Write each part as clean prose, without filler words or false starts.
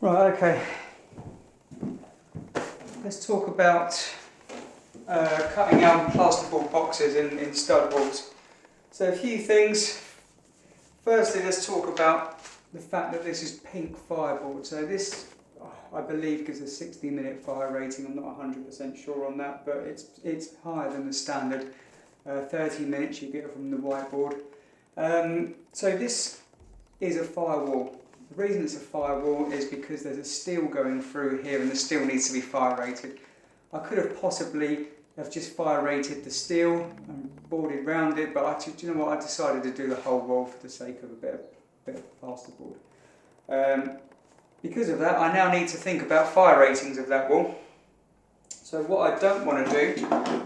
Right, okay. Let's talk about cutting out plasterboard boxes in stud walls. So a few things. Firstly, let's talk about the fact that this is pink fireboard. So this, I believe, gives a 60-minute fire rating. I'm not 100% sure on that, but it's higher than the standard 30 minutes you get from the whiteboard. So this is a firewall. The reason it's a firewall is because there's a steel going through here and the steel needs to be fire rated. I could have possibly just fire rated the steel and boarded round it, but do you know what? I decided to do the whole wall for the sake of a bit of plasterboard. Because of that, I now need to think about fire ratings of that wall. So what I don't want to do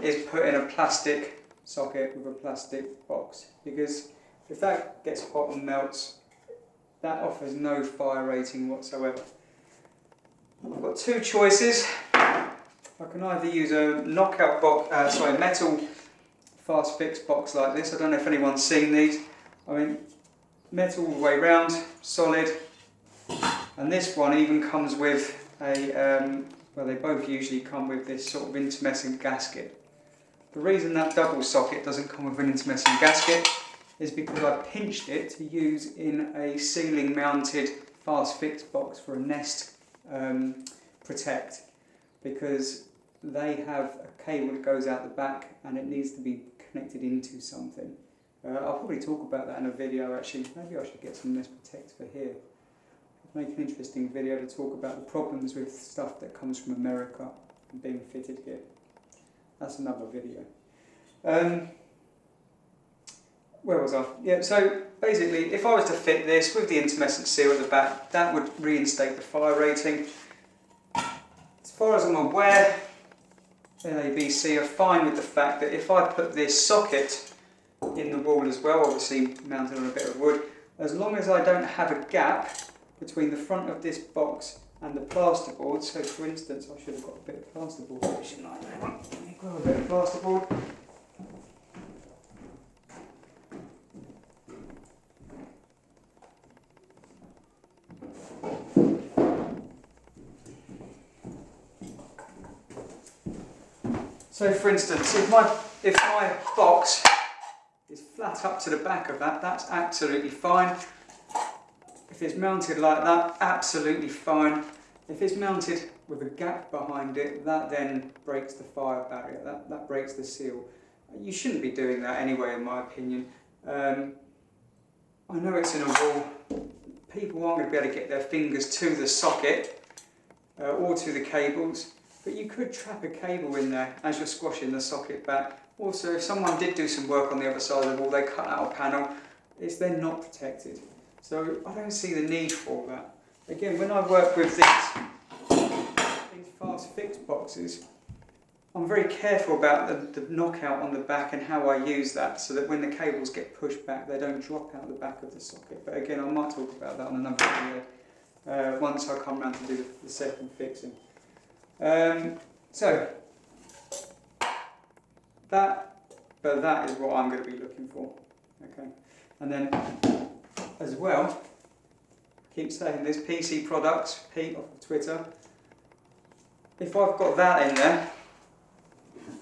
is put in a plastic socket with a plastic box, because if that gets hot and melts, that offers no fire rating whatsoever. I've got two choices. I can either use a knockout box, metal fast fix box like this. I don't know if anyone's seen these. I mean, metal all the way round, solid. And this one even comes with a, well, they both usually come with this sort of intermescent gasket. The reason that double socket doesn't come with an intermescent gasket is because I pinched it to use in a ceiling mounted fast fix box for a Nest Protect, because they have a cable that goes out the back and it needs to be connected into something. I'll probably talk about that in a video actually. Maybe I should get some Nest Protects for here. I'll make an interesting video to talk about the problems with stuff that comes from America and being fitted here. That's another video. Where was I? Yeah, so basically, if I was to fit this with the intermescent seal at the back, that would reinstate the fire rating. As far as I'm aware, NABC are fine with the fact that if I put this socket in the wall as well, obviously mounted on a bit of wood, as long as I don't have a gap between the front of this box and the plasterboard. So for instance, I should have got a bit of plasterboard, shouldn't I? Let me grab a bit of plasterboard. So for instance, if my box is flat up to the back of that, that's absolutely fine. If it's mounted like that, absolutely fine. If it's mounted with a gap behind it, that then breaks the fire barrier, that breaks the seal. You shouldn't be doing that anyway, in my opinion. I know it's in a wall. People aren't going to be able to get their fingers to the socket or to the cables. But you could trap a cable in there as you're squashing the socket back. Also, if someone did do some work on the other side of the wall, they cut out a panel, it's then not protected. So I don't see the need for that. Again, when I work with these fast fix boxes, I'm very careful about the knockout on the back and how I use that, so that when the cables get pushed back, they don't drop out the back of the socket. But again, I might talk about that on another video once I come around to do the second fixing. So that is what I'm going to be looking for. Okay, and then as well, keep saying this, PC Products, Pete off of Twitter. If I've got that in there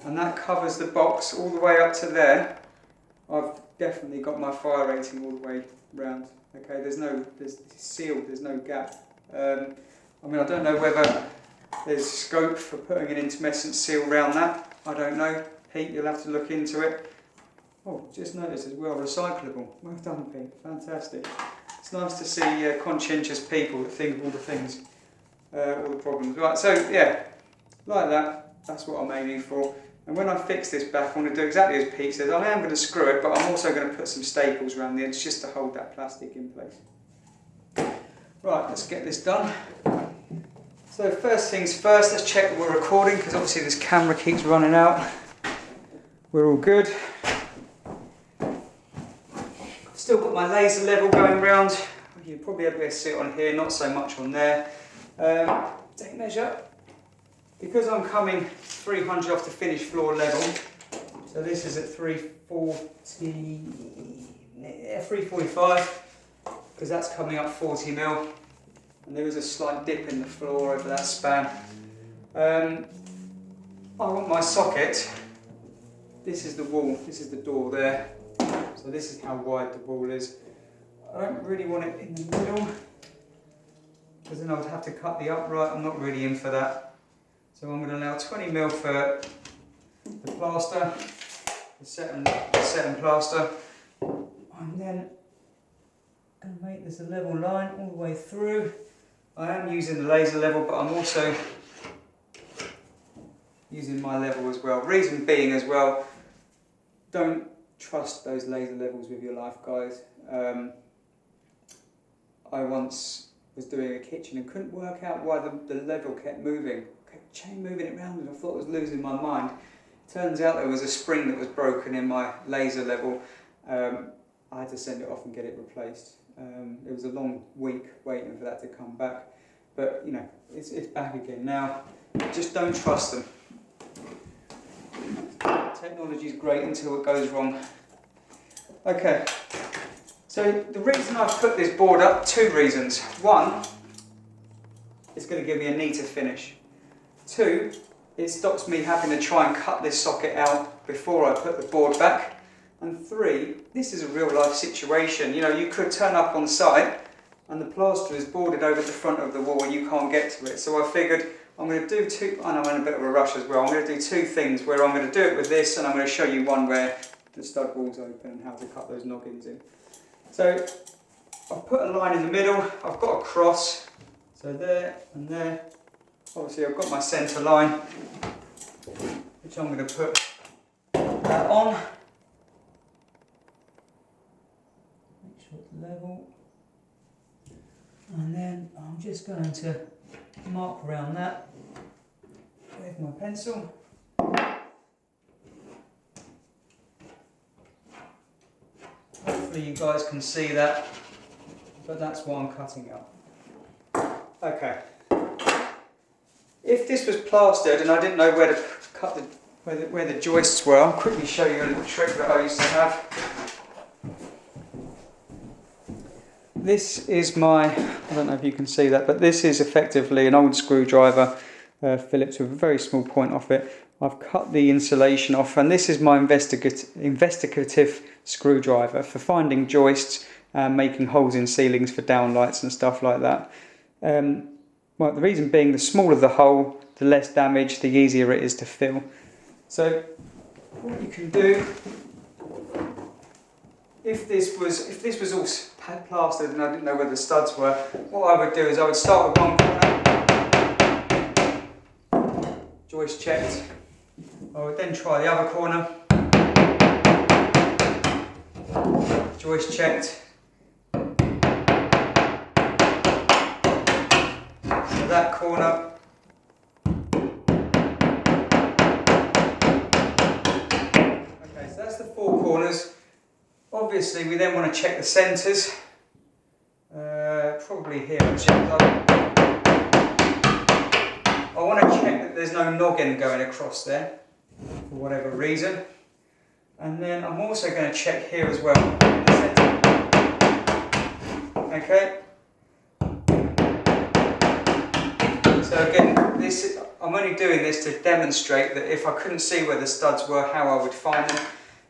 and that covers the box all the way up to there, I've definitely got my fire rating all the way round. Okay, there's sealed, there's no gap. I mean, I don't know whether there's scope for putting an intermescent seal around that. I don't know. Pete, you'll have to look into it. Oh, just noticed as well, recyclable. Well done, Pete. Fantastic. It's nice to see conscientious people that think of all the things, all the problems. Right, so yeah, like that. That's what I'm aiming for. And when I fix this back, I'm going to do exactly as Pete says. I am going to screw it, but I'm also going to put some staples around the edge just to hold that plastic in place. Right, let's get this done. So first things first, let's check that we're recording, because obviously this camera keeps running out. We're all good. I've still got my laser level going round. You'll probably be able to see it on here, not so much on there. Tape measure. Because I'm coming 300 off the finished floor level, so this is at 345, because that's coming up 40 mil. and there is a slight dip in the floor over that span. I want my socket, this is the wall, this is the door there, so this is how wide the wall is. I don't really want it in the middle, because then I would have to cut the upright. I'm not really in for that. So I'm going to allow 20mm for the plaster, the set and plaster, and then I'm going to make this a level line all the way through. I am using the laser level, but I'm also using my level as well. Reason being as well, don't trust those laser levels with your life, guys. I once was doing a kitchen and couldn't work out why the level kept moving. Kept moving it around and I thought I was losing my mind. Turns out there was a spring that was broken in my laser level. I had to send it off and get it replaced. It was a long week waiting for that to come back. But you know, it's back again now. Just don't trust them. Technology is great until it goes wrong. Okay. So the reason I've put this board up, two reasons. One, it's going to give me a neater finish. Two, it stops me having to try and cut this socket out before I put the board back. And three, this is a real life situation. You know, you could turn up on site and the plaster is boarded over the front of the wall and you can't get to it. So I figured I'm going to do two, and I'm in a bit of a rush as well, I'm going to do two things where I'm going to do it with this and I'm going to show you one where the stud wall's open and how to cut those noggins in. So I've put a line in the middle, I've got a cross, so there and there. Obviously I've got my centre line, which I'm going to put that on. Make sure it's level. And then I'm just going to mark around that with my pencil. Hopefully you guys can see that, but that's what I'm cutting out. Okay. If this was plastered and I didn't know where to cut where the joists were, I'll quickly show you a little trick that I used to have. This is my, I don't know if you can see that, but this is effectively an old screwdriver, Phillips, with a very small point off it. I've cut the insulation off, and this is my investigative screwdriver for finding joists and making holes in ceilings for downlights and stuff like that. Well, the reason being, the smaller the hole, the less damage, the easier it is to fill. So what you can do, if this was all plastered and I didn't know where the studs were, what I would do is I would start with one corner, joist checked. I would then try the other corner, joist checked. So that corner. Okay, so that's the four corners. Obviously, we then want to check the centres. Probably here. I want to check that there's no noggin going across there, for whatever reason. And then I'm also going to check here as well. In the centre. Okay. So again, I'm only doing this to demonstrate that if I couldn't see where the studs were, how I would find them.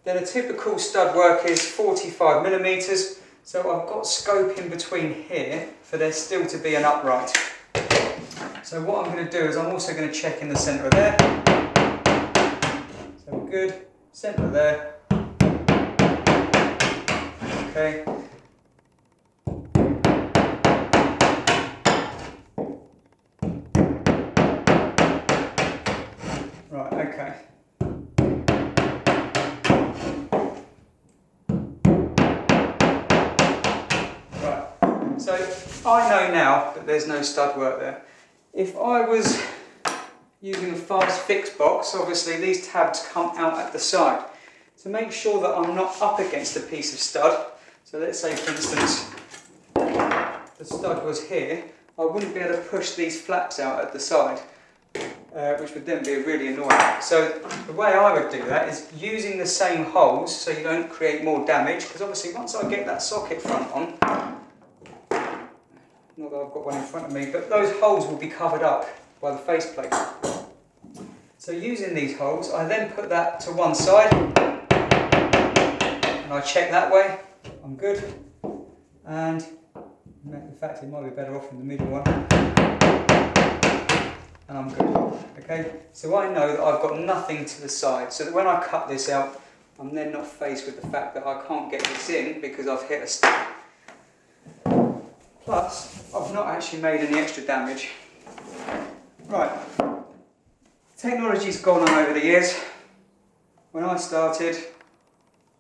Then a typical stud work is 45mm, so I've got scope in between here for there still to be an upright. So what I'm going to do is I'm also going to check in the centre there. So we're good, centre there. Okay. Right, okay. So I know now that there's no stud work there. If I was using a fast fix box, obviously these tabs come out at the side. To make sure that I'm not up against a piece of stud, so let's say for instance the stud was here, I wouldn't be able to push these flaps out at the side, which would then be really annoying. So the way I would do that is using the same holes so you don't create more damage, because obviously once I get that socket front on, Not that I've got one in front of me, but those holes will be covered up by the faceplate. So using these holes, I then put that to one side and I check that way. I'm good. And in fact, it might be better off in the middle one. And I'm good. Okay, so I know that I've got nothing to the side, so that when I cut this out, I'm then not faced with the fact that I can't get this in because I've hit a stick. Plus, I've not actually made any extra damage. Right, technology's gone on over the years. When I started,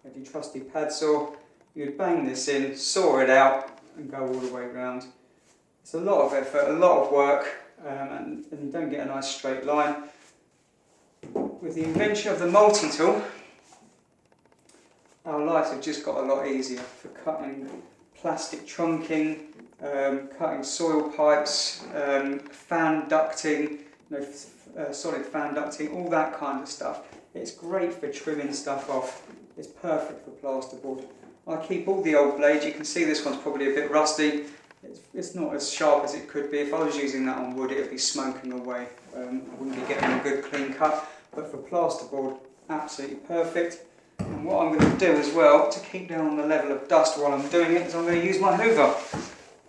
with your trusty pad saw, you'd bang this in, saw it out, and go all the way around. It's a lot of effort, a lot of work, and you don't get a nice straight line. With the invention of the multi-tool, our lives have just got a lot easier for cutting plastic trunking, cutting soil pipes, fan ducting, solid fan ducting, all that kind of stuff. It's great for trimming stuff off. It's perfect for plasterboard. I keep all the old blades. You can see this one's probably a bit rusty. It's not as sharp as it could be. If I was using that on wood, it would be smoking away. I wouldn't be getting a good clean cut. But for plasterboard, absolutely perfect. And what I'm going to do as well, to keep down the level of dust while I'm doing it, is I'm going to use my hoover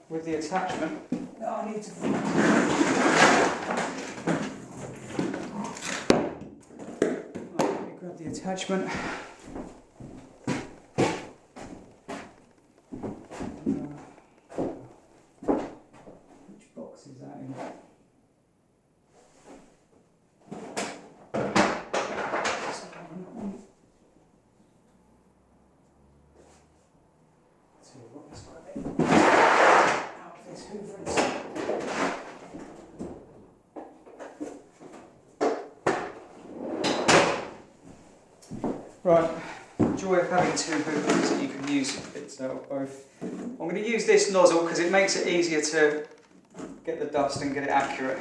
with the attachment that I need to. Right, let me grab the attachment. Which box is that in? Right, the joy of having two hoovers that you can use bits out of both. I'm going to use this nozzle because it makes it easier to get the dust and get it accurate.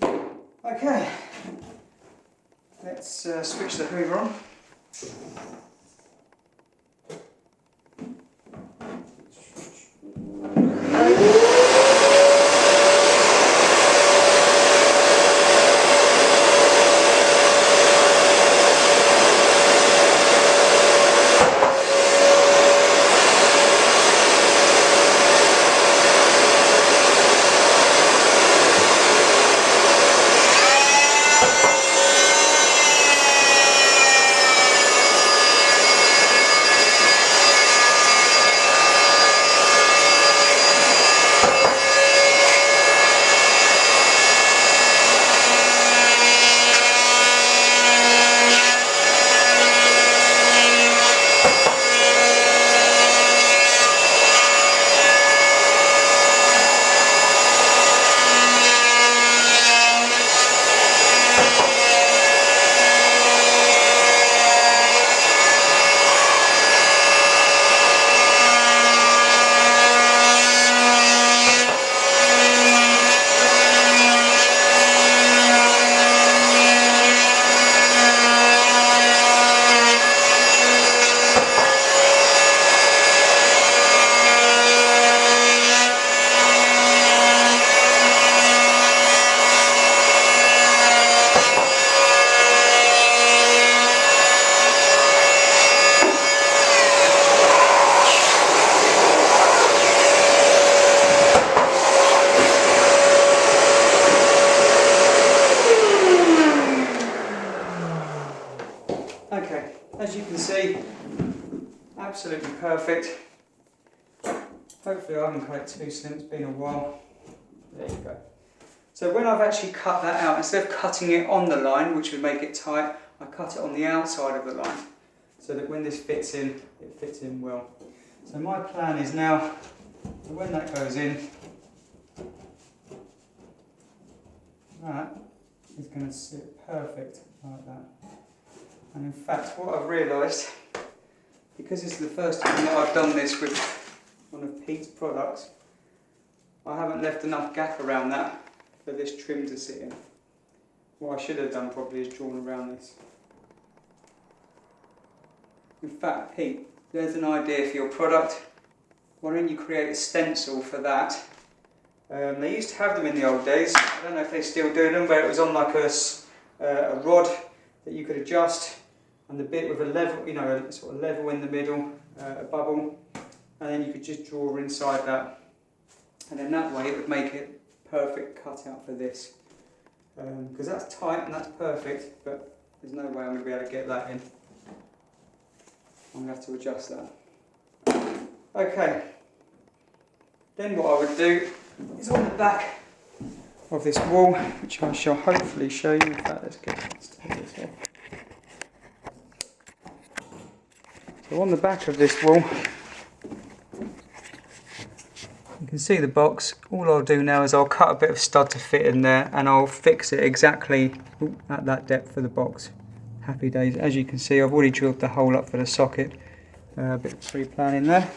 Okay, let's switch the hoover on. Okay, as you can see, absolutely perfect. Hopefully I haven't cut it too slim, it's been a while. There you go. So when I've actually cut that out, instead of cutting it on the line, which would make it tight, I cut it on the outside of the line, so that when this fits in, it fits in well. So my plan is now, so when that goes in, that is going to sit perfect like that. And in fact, what I've realised, because this is the first time that I've done this with one of Pete's products, I haven't left enough gap around that for this trim to sit in. What I should have done probably is drawn around this. In fact, Pete, there's an idea for your product. Why don't you create a stencil for that They used to have them in the old days. I don't know if they still do them, where it was on like a rod that you could adjust, and the bit with a level, you know, a sort of level in the middle, a bubble, and then you could just draw inside that, and then that way it would make it perfect cutout for this. Because that's tight and that's perfect, but there's no way I'm going to be able to get that in. I'm going to have to adjust that. Okay, then what I would do is on the back of this wall, which I shall hopefully show you. In fact, let's take this off. So on the back of this wall, you can see the box. All I'll do now is I'll cut a bit of stud to fit in there, and I'll fix it exactly at that depth for the box. Happy days. As you can see, I've already drilled the hole up for the socket. A bit of pre-planning there.